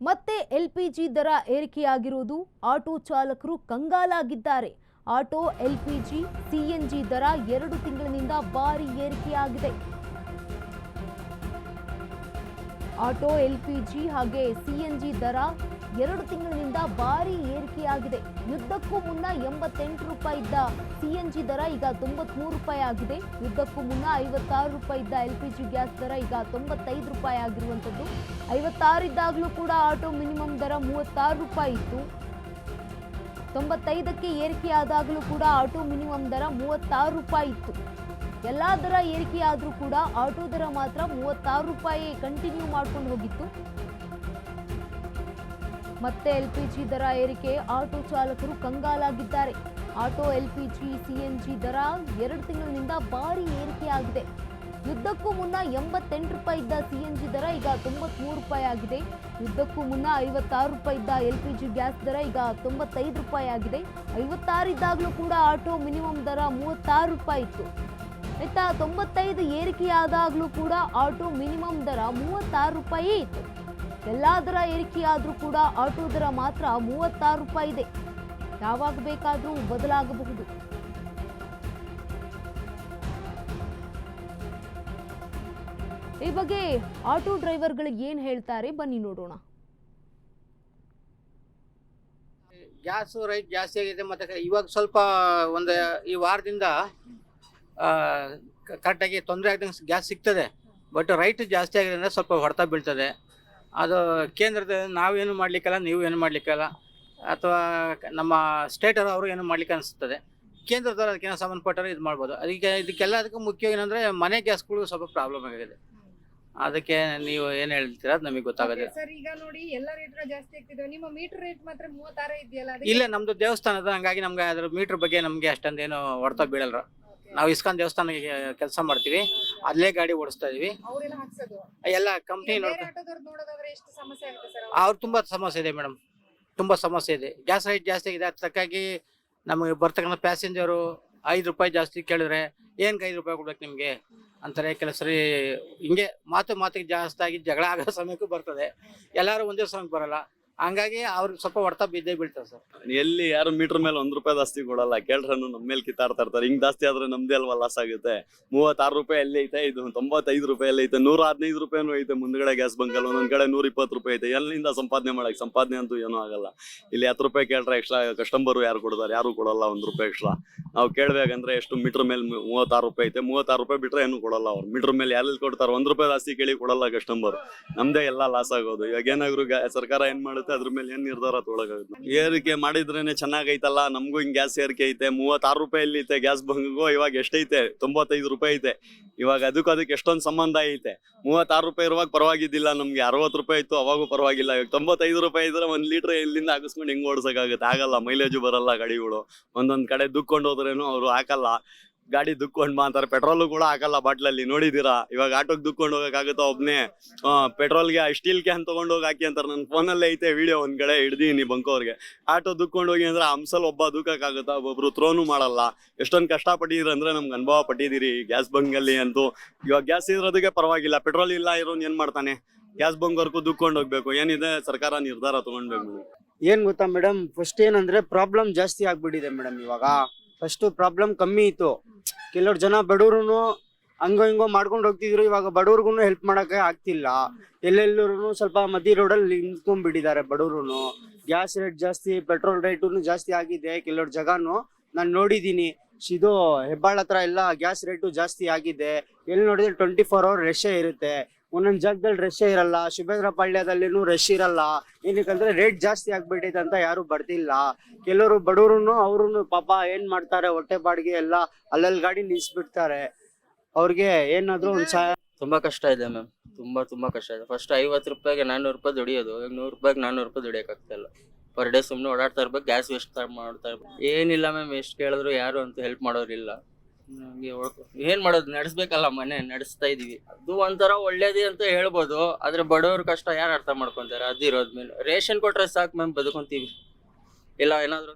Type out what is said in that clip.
ಮತ್ತೆ ಎಲ್ಪಿಜಿ ದರ ಏರಿಕೆಯಾಗಿರುವುದು ಆಟೋ ಚಾಲಕರು ಕಂಗಾಲಾಗಿದ್ದಾರೆ. ಆಟೋ ಎಲ್ಪಿಜಿ ಸಿಎನ್ಜಿ ದರ 2 ತಿಂಗಳಿನಿಂದ ಭಾರಿ ಏರಿಕೆಯಾಗಿದೆ. ಆಟೋ ಎಲ್ಪಿಜಿ ಹಾಗೆ ಸಿಎನ್ಜಿ ದರ 2 ತಿಂಗಳಿನಿಂದ ಭಾರಿ ಏರಿಕೆಯಾಗಿದೆ. ಯುದ್ಧಕ್ಕೂ ಮುನ್ನ 88 ರೂಪಾಯಿ ಇದ್ದ ಸಿಎನ್ಜಿ ದರ ಈಗ 93 ರೂಪಾಯಿ ಆಗಿದೆ. ಯುದ್ಧಕ್ಕೂ ಮುನ್ನ 56 ರೂಪಾಯಿ ಇದ್ದ ಎಲ್ಪಿಜಿ ಗ್ಯಾಸ್ ದರ ಈಗ 95 ರೂಪಾಯಿ ಆಗಿರುವಂಥದ್ದು. 56 ಇದ್ದಾಗಲೂ ಕೂಡ ಆಟೋ ಮಿನಿಮಮ್ ದರ 36 ರೂಪಾಯಿ ಇತ್ತು. 95ಕ್ಕೆ ಏರಿಕೆಯಾದಾಗಲೂ ಕೂಡ ಆಟೋ ಮಿನಿಮಮ್ ದರ 36 ರೂಪಾಯಿ ಇತ್ತು. ಎಲ್ಲ ದರ ಏರಿಕೆಯಾದರೂ ಕೂಡ ಆಟೋ ದರ ಮಾತ್ರ 36 ರೂಪಾಯಿ ಕಂಟಿನ್ಯೂ ಮಾಡ್ಕೊಂಡು ಹೋಗಿತ್ತು. ಮತ್ತೆ ಎಲ್ಪಿಜಿ ದರ ಏರಿಕೆ ಆಟೋ ಚಾಲಕರು ಕಂಗಾಲಾಗಿದ್ದಾರೆ. ಆಟೋ ಎಲ್ಪಿಜಿ ಸಿಎನ್ಜಿ ದರ 2 ತಿಂಗಳಿನಿಂದ ಭಾರಿ ಏರಿಕೆಯಾಗಿದೆ. ಯುದ್ಧಕ್ಕೂ ಮುನ್ನ 88 ರೂಪಾಯಿ ಇದ್ದ ಸಿಎನ್ಜಿ ದರ ಈಗ 93 ರೂಪಾಯಿ ಆಗಿದೆ. ಯುದ್ಧಕ್ಕೂ ಮುನ್ನ 56 ರೂಪಾಯಿ ಇದ್ದ ಎಲ್ಪಿಜಿ ಗ್ಯಾಸ್ ದರ ಈಗ 95 ರೂಪಾಯಿ ಆಗಿದೆ. 56 ಇದ್ದಾಗಲೂ ಕೂಡ ಆಟೋ ಮಿನಿಮಮ್ ದರ 36 ರೂಪಾಯಿ ಇತ್ತು. ಆಯ್ತಾ, 95 ಏರಿಕೆಯಾದಾಗಲೂ ಕೂಡ ಆಟೋ ಮಿನಿಮಮ್ ದರ 36 ರೂಪಾಯಿ ಇತ್ತು. ಎಲ್ಲ ದರ ಏರಿಕೆಯಾದರೂ ಕೂಡ ಆಟೋ ದರ ಮಾತ್ರ 36 ರೂಪಾಯಿ ಇದೆ. ಯಾವಾಗ ಬೇಕಾದರೂ ಬದಲಾಗಬಹುದು. ಈ ಬಗ್ಗೆ ಆಟೋ ಡ್ರೈವರ್ಗಳು ಏನ್ ಹೇಳ್ತಾರೆ ಬನ್ನಿ ನೋಡೋಣ. ಗ್ಯಾಸ್ ರೈಟ್ ಜಾಸ್ತಿ ಆಗಿದೆ. ಮತ್ತೆ ಇವಾಗ ಸ್ವಲ್ಪ ಒಂದು ಈ ವಾರದಿಂದ ಕರೆಕ್ಟಾಗಿ ತೊಂದರೆ ಆಗದಂಗೆ ಗ್ಯಾಸ್ ಸಿಗ್ತದೆ. ಬಟ್ ರೈಟ್ ಜಾಸ್ತಿ ಆಗಿದೆ ಅಂದರೆ ಸ್ವಲ್ಪ ಹೊಡೆತ ಬೀಳ್ತದೆ. ಅದು ಕೇಂದ್ರದ ನಾವೇನು ಮಾಡಲಿಕ್ಕಲ್ಲ, ನೀವು ಏನು ಮಾಡಲಿಕ್ಕಲ್ಲ, ಅಥವಾ ನಮ್ಮ ಸ್ಟೇಟರ್ ಅವರು ಏನು ಮಾಡ್ಲಿಕ್ಕೆ ಅನಿಸ್ತದೆ. ಕೇಂದ್ರದವ್ರು ಅದಕ್ಕೇನೋ ಸಂಬಂಧಪಟ್ಟರೆ ಇದು ಮಾಡ್ಬೋದು. ಇದಕ್ಕೆಲ್ಲದಕ್ಕೂ ಮುಖ್ಯ ಏನಂದರೆ ಮನೆ ಗ್ಯಾಸ್ಗಳು ಸ್ವಲ್ಪ ಪ್ರಾಬ್ಲಮ್ ಆಗಿದೆ. ಅದಕ್ಕೆ ನೀವು ಏನ್ ಹೇಳ್ತೀರಾ ಅದು ನಮಗೆ ಗೊತ್ತಾಗೋದಿಲ್ಲ ಸರ್. ಈಗ ನೋಡಿ ಎಲ್ಲ ರೇಟ್ ಜಾಸ್ತಿ ಆಗ್ತಿದೆ. ನಿಮ್ಮ ಮೀಟರ್ ರೇಟ್ ಮಾತ್ರ 36 ಇದೆಯಲ್ಲ? ಇಲ್ಲ, ನಮ್ದು ದೇವಸ್ಥಾನದ, ಹಂಗಾಗಿ ನಮ್ಗೆ ಅದ್ರ ಮೀಟರ್ ಬಗ್ಗೆ ನಮ್ಗೆ ಅಷ್ಟೊಂದೇನು ಹೊಡ್ತಾ ಬೀಳಲ್ರ. ನಾವು ಇಸ್ಕಾನ್ ದೇವಸ್ಥಾನಕ್ಕೆ ಕೆಲಸ ಮಾಡ್ತೀವಿ, ಅಲ್ಲೇ ಗಾಡಿ ಓಡಿಸ್ತಾ ಇದೀವಿ. ಎಲ್ಲ ಕಂಪ್ನಿ ಅವ್ರು ತುಂಬಾ ಸಮಸ್ಯೆ ಇದೆ ಮೇಡಮ್, ತುಂಬಾ ಸಮಸ್ಯೆ ಇದೆ. ಗ್ಯಾಸ್ ರೇಟ್ ಜಾಸ್ತಿ ಆಗಿದೆ. ಅದಕ್ಕಾಗಿ ನಮಗೆ ಬರ್ತಕ್ಕಂಥ ಪ್ಯಾಸೆಂಜರು 5 ರೂಪಾಯಿ ಜಾಸ್ತಿ ಕೇಳಿದ್ರೆ ಏನಕ್ಕೆ 5 ರೂಪಾಯಿ ಕೊಡ್ಬೇಕು ನಿಮ್ಗೆ ಅಂತಾರೆ. ಕೆಲವು ಸರಿ ಹಿಂಗೆ ಮಾತಿಗೆ ಜಾಸ್ತಿ ಆಗಿ ಜಗಳ ಆಗೋ ಸಮಯಕ್ಕೂ ಬರ್ತದೆ. ಎಲ್ಲರೂ ಒಂದೇ ಸಮಯಕ್ಕೆ ಬರಲ್ಲ. ಹಂಗಾಗಿ ಅವ್ರಿಗೆ ಸ್ವಲ್ಪ ಹೊಡ್ತಾ ಬಿದ್ದೇ ಬೀಳ್ತಾರೆ ಸರ್. ಎಲ್ಲಿ ಯಾರು ಮೀಟರ್ ಮೇಲೆ 1 ರೂಪಾಯಿ ಜಾಸ್ತಿ ಕೊಡಲ್ಲ. ಕೇಳ್ರನ್ನು ನಮ್ಮ ಮೇಲೆ ಕಿತ್ತಾಡ್ತಾ ಇರ್ತಾರೆ. ಹಿಂಗ್ ಜಾಸ್ತಿ ಆದ್ರೆ ನಮ್ದೇ ಅಲ್ವಾ ಲಾಸ್ ಆಗುತ್ತೆ. 36 ರೂಪಾಯಿ ಅಲ್ಲಿ ಐತೆ, ಇದು 95 ರೂಪಾಯಿ ಅಲ್ಲಿ ಐತೆ, 115 ರೂಪಾಯಿನೂ ಐತೆ. ಮುಂದ್ಗಡೆ ಗ್ಯಾಸ್ ಬಂಕ್ ಅಲ್ಲಿ ಒಂದೊಂದ್ ಕಡೆ 120 ರೂಪಾಯಿ ಐತೆ. ಎಲ್ಲಿಂದ ಸಂಪಾದನೆ ಅಂತೂ ಏನೂ ಆಗಲ್ಲ. ಇಲ್ಲಿ 10 ರೂಪಾಯಿ ಕೇಳ್ರೆ ಎಕ್ಸ್ಟ್ರಾ ಕಸ್ಟಮರ್ ಯಾರು ಕೊಡ್ತಾರೆ? ಯಾರು ಕೊಡಲ್ಲ 1 ರೂಪಾಯಿ ಎಕ್ಸ್ಟ್ರಾ. ನಾವು ಕೇಳ್ಬೇಕಂದ್ರೆ ಎಷ್ಟು ಮೀಟರ್ ಮೇಲೆ 36 ರೂಪಾಯಿ ಐತೆ, 36 ರೂಪಾಯಿ ಬಿಟ್ರೆ ಏನು ಕೊಡಲ್ಲ ಅವ್ರು. ಮೀಟರ್ ಮೇಲೆ ಯಾರಲ್ಲಿ ಕೊಡ್ತಾರೆ? 1 ರೂಪಾಯಿ ಜಾಸ್ತಿ ಕೇಳಿ ಕೊಡಲ್ಲ ಕಸ್ಟಮರ್. ನಮ್ದೇ ಎಲ್ಲ ಲಾಸ್ ಆಗೋದು. ಇವಾಗ ಏನಾದ್ರು ಸರ್ಕಾರ ಏನ್ ಮಾಡುತ್ತೆ ಅದ್ರ ಮೇಲೆ ಏನ್ ನಿರ್ಧಾರ ತೊಗೊಳಕಾಗುತ್ತೆ? ಏರಿಕೆ ಮಾಡಿದ್ರೇನೆ ಚೆನ್ನಾಗೈತಲ್ಲ. ನಮಗೂ ಹಿಂಗ್ ಗ್ಯಾಸ್ ಏರಿಕೆ ಐತೆ. 36 ರೂಪಾಯಿ ಅಲ್ಲಿ ಐತೆ ಗ್ಯಾಸ್ ಬಂಕ್ಗೂ. ಇವಾಗ ಎಷ್ಟೈತೆ? 95 ರೂಪಾಯಿ ಐತೆ. ಇವಾಗ ಅದಕ್ಕೆ ಎಷ್ಟೊಂದು ಸಂಬಂಧ ಐತೆ. 36 ರೂಪಾಯಿ ಇರುವಾಗ ಪರವಾಗಿದ್ದಿಲ್ಲ ನಮ್ಗೆ. 60 ರೂಪಾಯಿ ಇತ್ತು ಅವಾಗೂ ಪರವಾಗಿಲ್ಲ. ಇವಾಗ 95 ರೂಪಾಯಿ ಇದ್ರೆ 1 ಲೀಟರ್ ಇಲ್ಲಿಂದ ಹಾಕಿಸ್ಕೊಂಡು ಹೆಂಗ್ ಓಡಿಸಕ್ಕಾಗುತ್ತೆ? ಆಗಲ್ಲ. ಮೈಲೇಜು ಬರಲ್ಲ ಗಾಡಿಗಳು. ಒಂದೊಂದ್ ಕಡೆ ದುಕ್ಕೊಂಡು ಹೋದ್ರೇನು ಅವ್ರು ಹಾಕಲ್ಲ. ಗಾಡಿ ದುಕ್ಕೊಂಡ್ ಅಂತಾರೆ. ಪೆಟ್ರೋಲ್ ಕೂಡ ಹಾಕಲ್ಲ ಬಾಟ್ಲಲ್ಲಿ. ನೋಡಿದೀರಾ? ಇವಾಗ ಆಟೋಗ್ ದುಕ್ಕೊಂಡು ಹೋಗಕ್ಕಾಗುತ್ತಾ? ಒಬ್ನೇ ಪೆಟ್ರೋಲ್ಗೆ ಸ್ಟೀಲ್ ಕ್ಯಾನ್ ತಗೊಂಡ್ ಹೋಗಿ ಹಾಕಿ ಅಂತಾರೆ. ನನ್ನ ಫೋನಲ್ಲೇ ಐತೆ ವಿಡಿಯೋ, ಒಂದ್ ಕಡೆ ಹಿಡ್ದೀನಿ ಬಂಕೋರ್ಗೆ. ಆಟೋ ದುಕ್ಕೊಂಡು ಹೋಗಿ ಅಂದ್ರೆ ಹಂಸಲ್ ಒಬ್ಬ ದುಕ್ಕಾಗುತ್ತಾ? ಒಬ್ರು ಥ್ರೋನು ಮಾಡಲ್ಲ. ಎಷ್ಟೊಂದು ಕಷ್ಟ ಪಟ್ಟಿದ್ರಿ ಅಂದ್ರೆ ನಮ್ಗೆ ಅನುಭವ ಪಟ್ಟಿದ್ದೀರಿ ಗ್ಯಾಸ್ ಬಂಕ್ ಅಲ್ಲಿ ಅಂತೂ. ಇವಾಗ ಗ್ಯಾಸ್ ಇರೋದಕ್ಕೆ ಪರವಾಗಿಲ್ಲ. ಪೆಟ್ರೋಲ್ ಇಲ್ಲ ಇರೋನ್ ಏನ್ ಮಾಡ್ತಾನೆ? ಗ್ಯಾಸ್ ಬಂಕ್ವರ್ಗೂ ದುಕ್ಕೊಂಡು ಹೋಗ್ಬೇಕು. ಏನಿದೆ ಸರ್ಕಾರ ನಿರ್ಧಾರ ತಗೊಂಡ್ಬೇಕು. ಏನ್ ಗೊತ್ತಾ ಮೇಡಮ್, ಫಸ್ಟ್ ಏನಂದ್ರೆ ಪ್ರಾಬ್ಲಮ್ ಜಾಸ್ತಿ ಆಗ್ಬಿಟ್ಟಿದೆ ಮೇಡಮ್. ಇವಾಗ ಫಸ್ಟ್ ಪ್ರಾಬ್ಲಮ್ ಕಮ್ಮಿ ಇತ್ತು. ಕೆಲವ್ರು ಜನ ಬಡವ್ರು ಹಂಗೋ ಹಿಂಗೋ ಮಾಡ್ಕೊಂಡು ಹೋಗ್ತಿದ್ರು. ಇವಾಗ ಬಡವ್ರಿಗೂ ಹೆಲ್ಪ್ ಮಾಡಕ್ಕೆ ಆಗ್ತಿಲ್ಲ. ಎಲ್ಲೆಲ್ಲರೂ ಸ್ವಲ್ಪ ಮಧ್ಯ ರೋಡಲ್ಲಿ ನಿಂತ್ಕೊಂಡ್ಬಿಟ್ಟಿದ್ದಾರೆ ಬಡವ್ರು. ಗ್ಯಾಸ್ ರೇಟ್ ಜಾಸ್ತಿ, ಪೆಟ್ರೋಲ್ ರೇಟು ಜಾಸ್ತಿ ಆಗಿದೆ. ಕೆಲವ್ರ ಜಗನು ನಾನು ನೋಡಿದೀನಿ. ಇದು ಹೆಬ್ಬಾಳ ಹತ್ರ ಎಲ್ಲ ಗ್ಯಾಸ್ ರೇಟು ಜಾಸ್ತಿ ಆಗಿದೆ. ಎಲ್ಲಿ ನೋಡಿದ್ರೆ 24 ಅವರ್ ರಶ್ಶೇ ಇರುತ್ತೆ. ಒಂದೊಂದ್ ಜಾಗದಲ್ಲಿ ರಶ್ಶೇ ಇರಲ್ಲ. ಶಿಬೇಂದ್ರ ಪಾಳ್ಯದಲ್ಲಿನೂ ರಶ್ ಇರಲ್ಲ. ಏನಕ್ಕಂದ್ರೆ ರೇಟ್ ಜಾಸ್ತಿ ಆಗ್ಬಿಟ್ಟೈತೆ ಅಂತ ಯಾರು ಬರ್ತಿಲ್ಲ. ಕೆಲವರು ಬಡವ್ರು ಅವ್ರು ಪಾಪ ಏನ್ ಮಾಡ್ತಾರೆ, ಹೊಟ್ಟೆ ಬಾಡಿಗೆ ಎಲ್ಲ ಅಲ್ಲಲ್ಲಿ ಗಾಡಿ ನಿಲ್ಸ್ಬಿಡ್ತಾರೆ. ಅವ್ರಿಗೆ ಏನಾದ್ರು ಒಂದ್ ತುಂಬಾ ಕಷ್ಟ ಇದೆ ಮ್ಯಾಮ್. ತುಂಬಾ ಕಷ್ಟ ಇದೆ. ಫಸ್ಟ್ 50 ರೂಪಾಯಿಗೆ 400 ರೂಪಾಯಿ ದುಡಿಯೋದು. ಈಗ 100 ರೂಪಾಯಿಗೆ 400 ರೂಪಾಯಿ ದುಡಿಯಕ್ಕಾಗ್ತಾ ಇಲ್ಲ. ಪರ್ ಡೇ ಸುಮ್ಮನೆ ಓಡಾಡ್ತಾ ಇರ್ಬೇಕು. ಗ್ಯಾಸ್ ವೇಸ್ಟ್ ಮಾಡ್ತಾ ಇರ್ಬೇಕು. ಏನಿಲ್ಲ ಮ್ಯಾಮ್, ಎಷ್ಟು ಕೇಳಿದ್ರು ಯಾರು ಅಂತ ಹೆಲ್ಪ್ ಮಾಡೋರಿಲ್ಲ. ಏನ್ ಮಾಡೋದು? ನಡೆಸ್ಬೇಕಲ್ಲ, ಮನೆ ನಡೆಸ್ತಾ ಇದೀವಿ. ಅದು ಒಂಥರ ಒಳ್ಳೇದಿ ಅಂತ ಹೇಳ್ಬೋದು. ಆದ್ರೆ ಬಡವ್ರ ಕಷ್ಟ ಯಾರು ಅರ್ಥ ಮಾಡ್ಕೊಂತಾರೆ? ಅದಿರೋದ್ಮೇಲೆ ರೇಷನ್ ಕೊಟ್ರೆ ಸಾಕು ಮ್ಯಾಮ್, ಬದುಕೊಂತೀವಿ. ಇಲ್ಲ ಏನಾದ್ರು